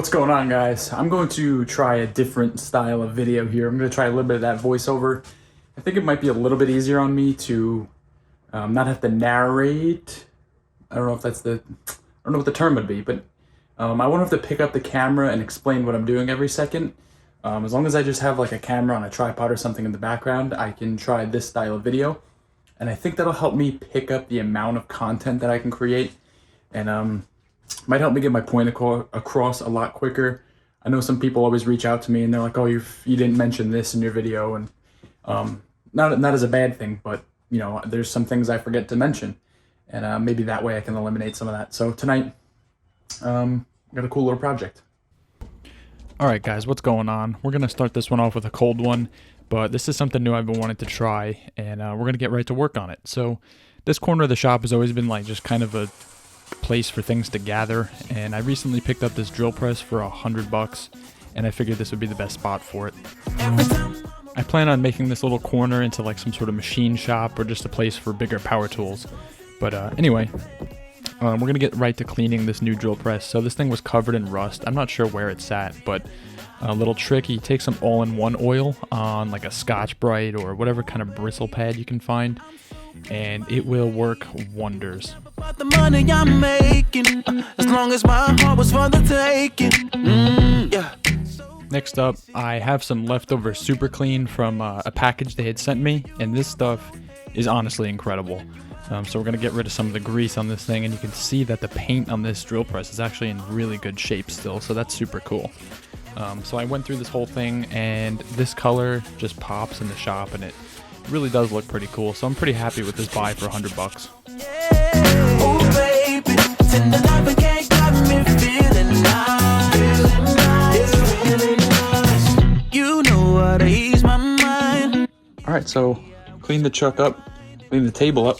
What's going on, guys? I'm going to try a different style of video here. I'm going to try a little bit of that voiceover. I think it might be a little bit easier on me to not have to narrate. I don't know if that's I don't know what the term would be, but I won't have to pick up the camera and explain what I'm doing every second. As long as I just have like a camera on a tripod or something in the background, I can try this style of video. And I think that'll help me pick up the amount of content that I can create. And might help me get my point across a lot quicker. I know some people always reach out to me and they're like, "Oh, you didn't mention this in your video," and not as a bad thing, but you know, there's some things I forget to mention, and maybe that way I can eliminate some of that. So tonight, got a cool little project. All right, guys, what's going on? We're gonna start this one off with a cold one, but this is something new I've been wanting to try, and we're gonna get right to work on it. So this corner of the shop has always been like just kind of a place for things to gather, and I recently picked up this drill press for $100, and I figured this would be the best spot for it. I plan on making this little corner into like some sort of machine shop or just a place for bigger power tools. But anyway, we're gonna get right to cleaning this new drill press. So this thing was covered in rust. I'm not sure where it sat, but a little trick: you take some all-in-one oil on like a Scotch-Brite or whatever kind of bristle pad you can find, and it will work wonders. The money I'm making, as long as my heart was for the taking. Yeah. Next up, I have some leftover super clean from a package they had sent me, and this stuff is honestly incredible. So we're gonna get rid of some of the grease on this thing, and you can see that the paint on this drill press is actually in really good shape still, so that's super cool. So I went through this whole thing, and this color just pops in the shop, and it really does look pretty cool. So I'm pretty happy with this buy for $100. Oh, baby, tender love again got me feeling nice. Feeling nice. You know how to ease my mind. All right, so clean the chuck up, clean the table up,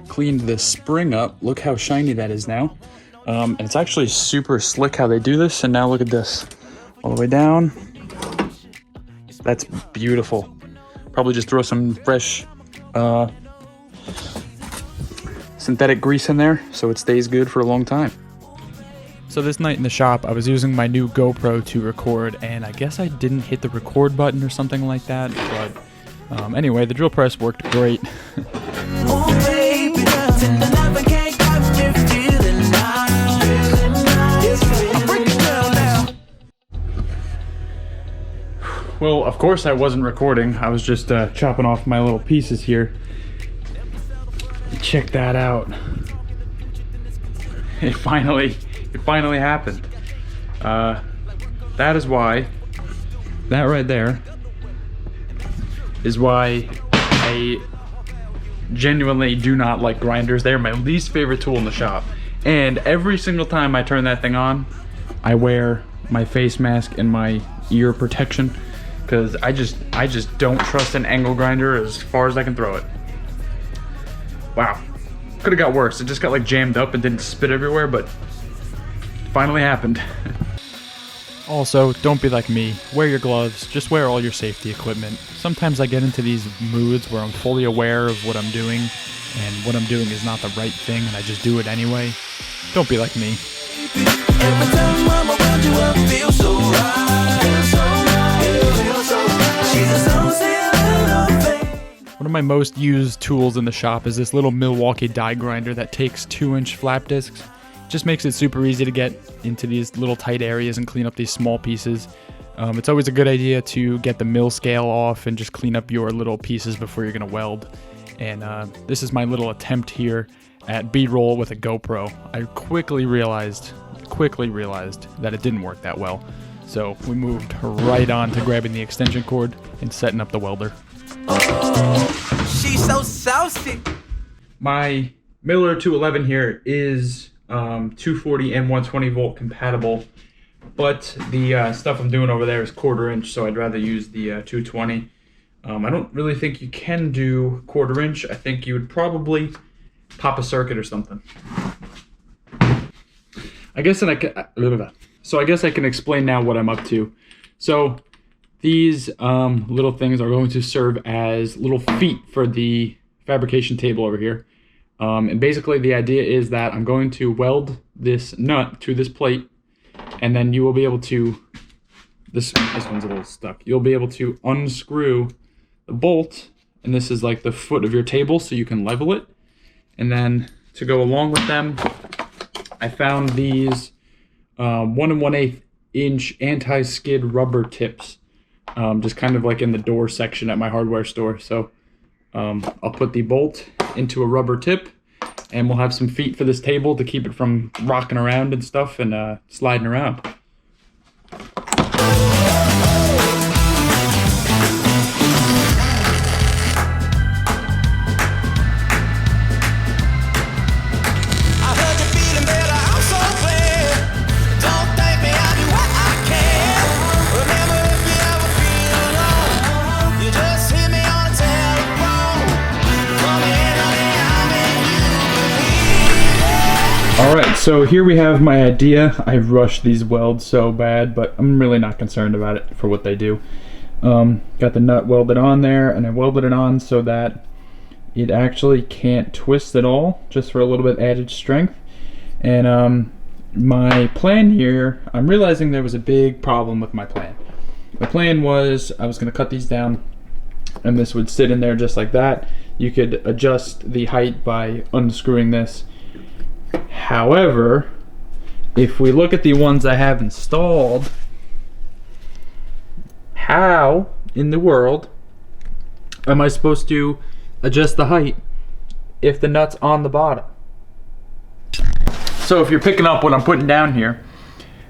cleaned the spring up. Look how shiny that is now. And it's actually super slick how they do this. And now look at this, all the way down. That's beautiful. Probably just throw some fresh synthetic grease in there so it stays good for a long time. So this night in the shop, I was using my new GoPro to record, and I guess I didn't hit the record button or something like that, but anyway, the drill press worked great. Oh, baby, tender love again got me feeling nice. I'm breaking down now. Well, of course I wasn't recording. I was just chopping off my little pieces here. Check that out. It finally happened. That is why, that right there is why I genuinely do not like grinders. They're my least favorite tool in the shop. And every single time I turn that thing on, I wear my face mask and my ear protection, because I just don't trust an angle grinder as far as I can throw it. Wow, could have got worse. It just got like jammed up and didn't spit everywhere, but finally happened. Also, don't be like me. Wear your gloves. Just wear all your safety equipment. Sometimes I get into these moods where I'm fully aware of what I'm doing, and what I'm doing is not the right thing, and I just do it anyway. Don't be like me. Every time I'm around you, I feel so right. She's a sunset. One of my most used tools in the shop is this little Milwaukee die grinder that takes 2-inch flap discs. Just makes it super easy to get into these little tight areas and clean up these small pieces. It's always a good idea to get the mill scale off and just clean up your little pieces before you're gonna weld. And this is my little attempt here at B-roll with a GoPro. I quickly realized that it didn't work that well. So we moved right on to grabbing the extension cord and setting up the welder. Oh, she's so saucy. My Miller 211 here is 240 and 120 volt compatible, but the stuff I'm doing over there is 1/4 inch, so I'd rather use the 220. I don't really think you can do 1/4 inch. I think you would probably pop a circuit or something. I guess I can explain now what I'm up to. So these little things are going to serve as little feet for the fabrication table over here. And basically the idea is that I'm going to weld this nut to this plate, and then you will be able to, this one's a little stuck. You'll be able to unscrew the bolt, and this is like the foot of your table so you can level it. And then to go along with them, I found these 1 1/8 inch anti-skid rubber tips, just kind of like in the door section at my hardware store. So I'll put the bolt into a rubber tip, and we'll have some feet for this table to keep it from rocking around and stuff and sliding around. Alright, so here we have my idea. I rushed these welds so bad, but I'm really not concerned about it for what they do. Got the nut welded on there, and I welded it on so that it actually can't twist at all, just for a little bit added strength. And my plan here, I'm realizing there was a big problem with my plan. My plan was I was going to cut these down, and this would sit in there just like that. You could adjust the height by unscrewing this. However, if we look at the ones I have installed, how in the world am I supposed to adjust the height if the nut's on the bottom? So if you're picking up what I'm putting down here,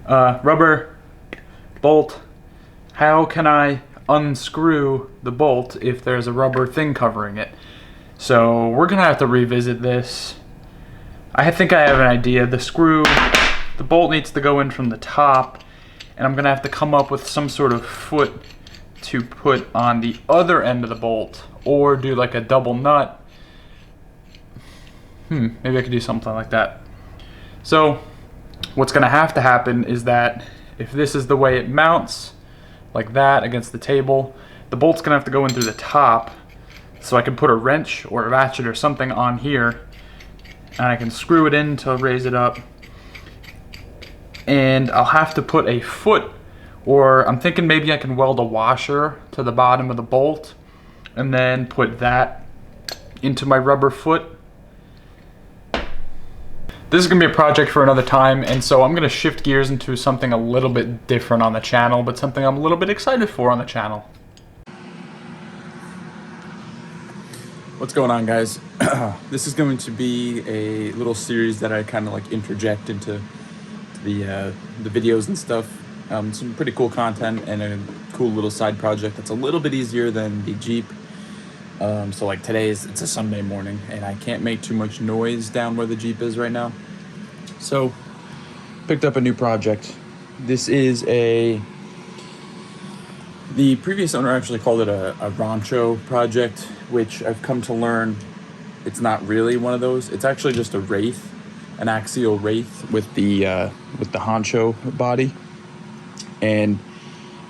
rubber bolt, how can I unscrew the bolt if there's a rubber thing covering it? So we're gonna have to revisit this. I think I have an idea. The bolt needs to go in from the top, and I'm gonna have to come up with some sort of foot to put on the other end of the bolt, or do like a double nut. Maybe I could do something like that. So what's gonna have to happen is that if this is the way it mounts, like that against the table, the bolt's gonna have to go in through the top, so I can put a wrench or a ratchet or something on here, and I can screw it in to raise it up. And I'll have to put a foot, or I'm thinking maybe I can weld a washer to the bottom of the bolt and then put that into my rubber foot. This is gonna be a project for another time, and so I'm gonna shift gears into something a little bit different on the channel, but something I'm a little bit excited for on the channel. What's going on, guys? This is going to be a little series that I kind of like interject into the videos and stuff. Some pretty cool content and a cool little side project that's a little bit easier than the Jeep. So like it's a Sunday morning, and I can't make too much noise down where the Jeep is right now. So picked up a new project. This is the previous owner actually called it a WRONCHO project, which I've come to learn it's not really one of those. It's actually just a Wraith, an axial Wraith with the honcho body. And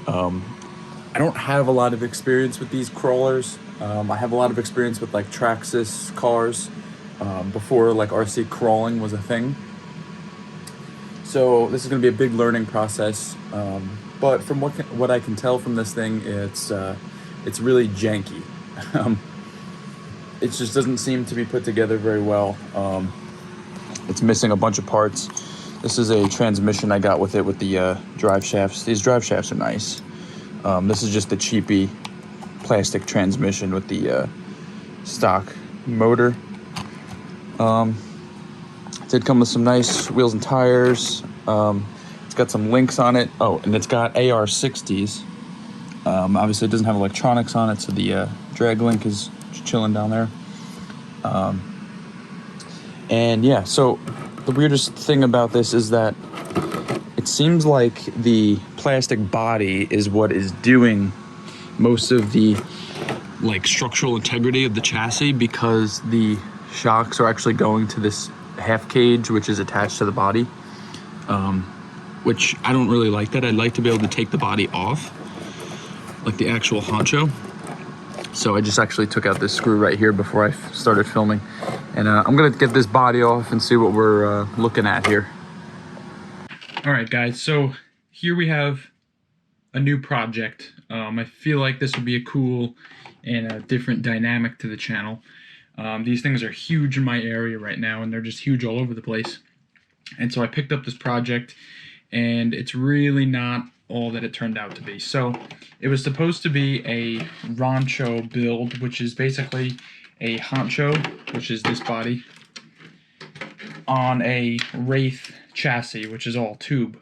I don't have a lot of experience with these crawlers. I have a lot of experience with like Traxxas cars before like RC crawling was a thing. So this is going to be a big learning process. But from what I can tell from this thing, it's really janky. It just doesn't seem to be put together very well. It's missing a bunch of parts. This is a transmission I got with it with the drive shafts. These drive shafts are nice. This is just the cheapy plastic transmission with the stock motor. It did come with some nice wheels and tires. It's got some links on it. Oh, and it's got AR60s. Obviously, it doesn't have electronics on it, so the drag link is chilling down there. And yeah, so the weirdest thing about this is that it seems like the plastic body is what is doing most of the like structural integrity of the chassis, because the shocks are actually going to this half cage which is attached to the body, which I don't really like that. I'd like to be able to take the body off, like the actual honcho. So I just actually took out this screw right here before I started filming, and I'm gonna get this body off and see what we're looking at here. All right, guys, so here we have a new project. I feel like this would be a cool and a different dynamic to the channel. These things are huge in my area right now, and they're just huge all over the place. And so I picked up this project, and it's really not all that it turned out to be. So it was supposed to be a WRONCHO build, which is basically a honcho, which is this body, on a Wraith chassis, which is all tube.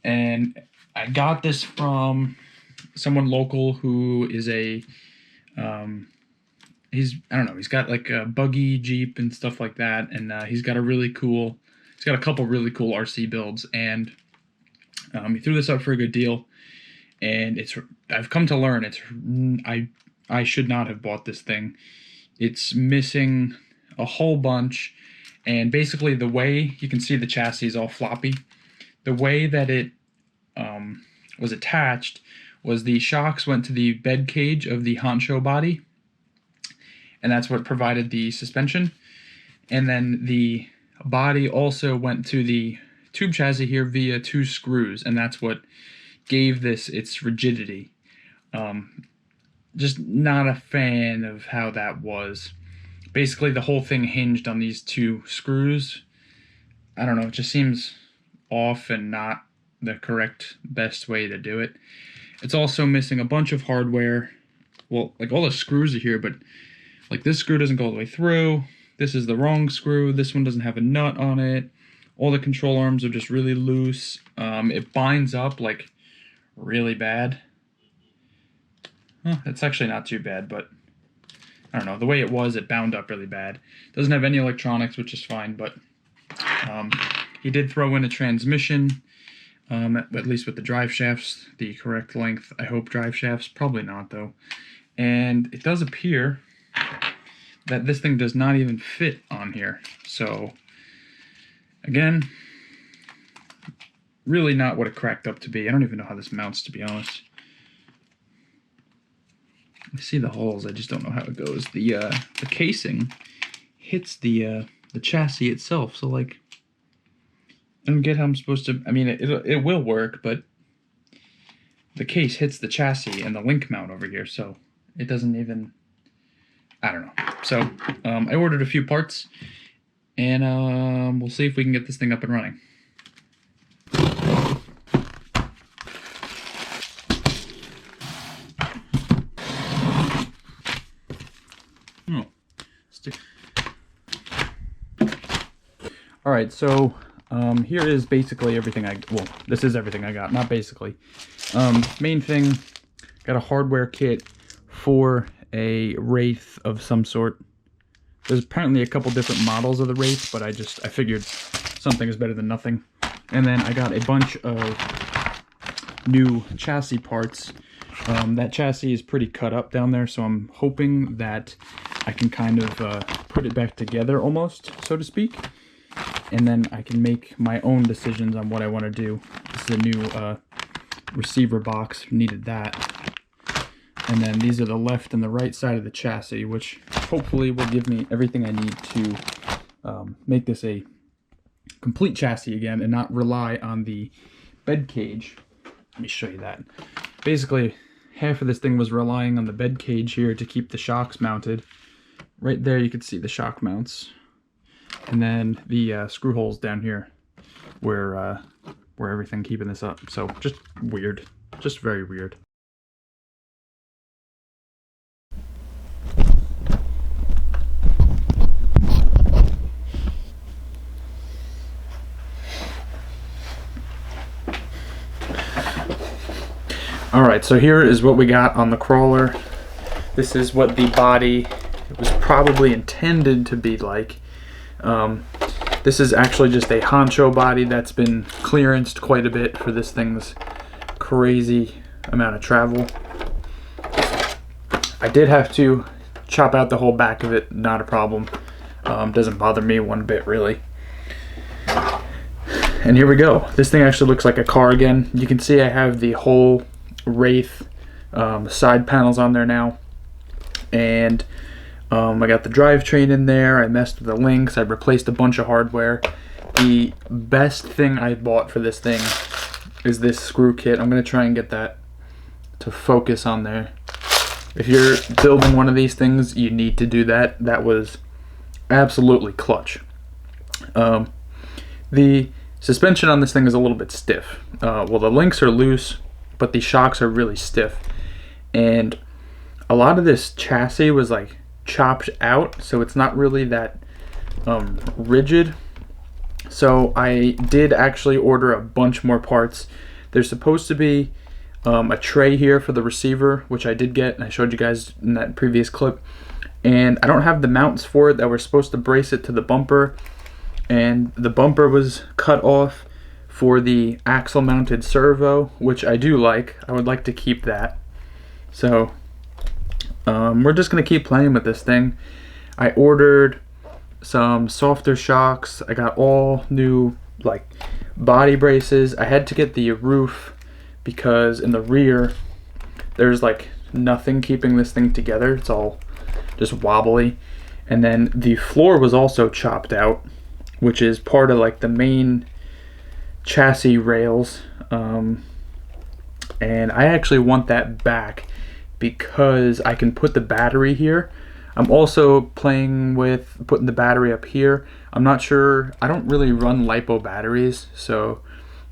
And I got this from someone local who is a he's got like a buggy Jeep and stuff like that, and he's got a couple really cool RC builds, and he threw this up for a good deal. And I've come to learn I should not have bought this thing. It's missing a whole bunch, and basically the way you can see the chassis is all floppy. The way that it was attached was the shocks went to the bed cage of the honcho body, and that's what provided the suspension. And then the body also went to the tube chassis here via 2 screws, and that's what gave this its rigidity. Just not a fan of how that was. Basically, the whole thing hinged on these 2 screws. I don't know, it just seems off and not the correct best way to do it. It's also missing a bunch of hardware. Well, like all the screws are here, but like this screw doesn't go all the way through. This is the wrong screw. This one doesn't have a nut on it. All the control arms are just really loose. It binds up like really bad. It's actually not too bad, but I don't know. The way it was, it bound up really bad. Doesn't have any electronics, which is fine, but he did throw in a transmission, at least with the drive shafts, the correct length, I hope, drive shafts. Probably not, though. And it does appear that this thing does not even fit on here. So, again, really not what it cracked up to be. I don't even know how this mounts, to be honest. I see the holes, I just don't know how it goes. The casing hits the chassis itself, so like, I don't get how I'm supposed to. I mean, it will work, but the case hits the chassis and the link mount over here, so it doesn't even. I don't know. So I ordered a few parts, and we'll see if we can get this thing up and running. All right, so here is basically everything this is everything I got, not basically. Main thing, got a hardware kit for a Wraith of some sort. There's apparently a couple different models of the Wraith, but I figured something is better than nothing. And then I got a bunch of new chassis parts. That chassis is pretty cut up down there, so I'm hoping that I can kind of put it back together almost, so to speak. And then I can make my own decisions on what I want to do. This is a new receiver box, needed that. And then these are the left and the right side of the chassis, which hopefully will give me everything I need to make this a complete chassis again and not rely on the bed cage. Let me show you that. Basically, half of this thing was relying on the bed cage here to keep the shocks mounted. Right there you can see the shock mounts. And then the screw holes down here where everything keeping this up. So just weird, just very weird. Alright, so here is what we got on the crawler. This is what the body was probably intended to be like. This is actually just a honcho body that's been clearanced quite a bit for this thing's crazy amount of travel. I did have to chop out the whole back of it, not a problem. Doesn't bother me one bit, really. And here we go. This thing actually looks like a car again. You can see I have the whole Wraith side panels on there now. And I got the drivetrain in there. I messed with the links. I replaced a bunch of hardware. the best thing I bought for this thing is this screw kit. I'm going to try and get that to focus on there. If you're building one of these things, you need to do that. That was absolutely clutch. The suspension on this thing is a little bit stiff. Well, the links are loose, but the shocks are really stiff. And a lot of this chassis was like chopped out, so it's not really that rigid. So I did actually order a bunch more parts. There's supposed to be a tray here for the receiver, which I did get, and I showed you guys in that previous clip. And I don't have the mounts for it that were supposed to brace it to the bumper, and the bumper was cut off for the axle mounted servo, which I do like. I would like to keep that. So we're just gonna keep playing with this thing. I ordered some softer shocks. I got all new like body braces. I had to get the roof because in the rear there's like nothing keeping this thing together. It's all just wobbly. And then the floor was also chopped out, which is part of like the main chassis rails. And I actually want that back because I can put the battery here. I'm also playing with putting the battery up here. I'm not sure, I don't really run LiPo batteries, so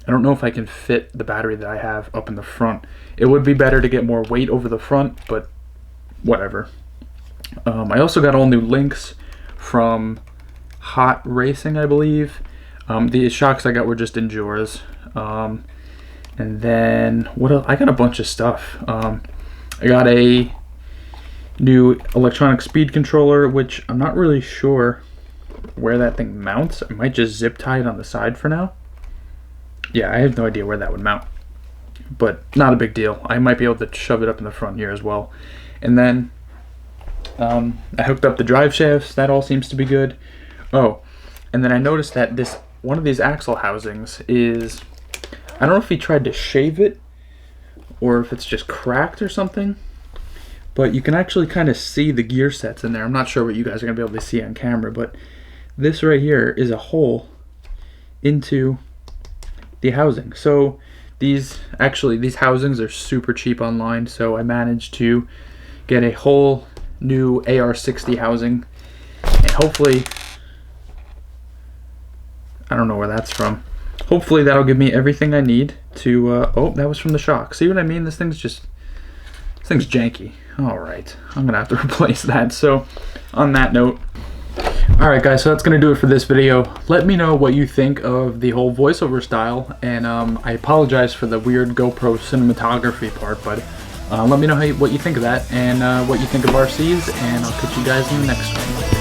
I don't know if I can fit the battery that I have up in the front. It would be better to get more weight over the front, but whatever. I also got all new links from Hot Racing, I believe. The shocks I got were just Enduras. And then, what else? I got a bunch of stuff. I got a new electronic speed controller, which I'm not really sure where that thing mounts. I might just zip tie it on the side for now. Yeah, I have no idea where that would mount, but not a big deal. I might be able to shove it up in the front here as well. And then I hooked up the drive shafts. That all seems to be good. Oh, and then I noticed that this one of these axle housings is, I don't know if he tried to shave it or if it's just cracked or something, but you can actually kind of see the gear sets in there. I'm not sure what you guys are gonna be able to see on camera, but this right here is a hole into the housing. So these housings are super cheap online, so I managed to get a whole new AR60 housing, and hopefully, I don't know where that's from. Hopefully that'll give me everything I need to, oh, that was from the shock. See what I mean? This thing's janky. All right, I'm gonna have to replace that. So on that note, all right guys, so that's gonna do it for this video. Let me know what you think of the whole voiceover style, and I apologize for the weird GoPro cinematography part, but let me know what you think of that, and what you think of RCs, and I'll catch you guys in the next one.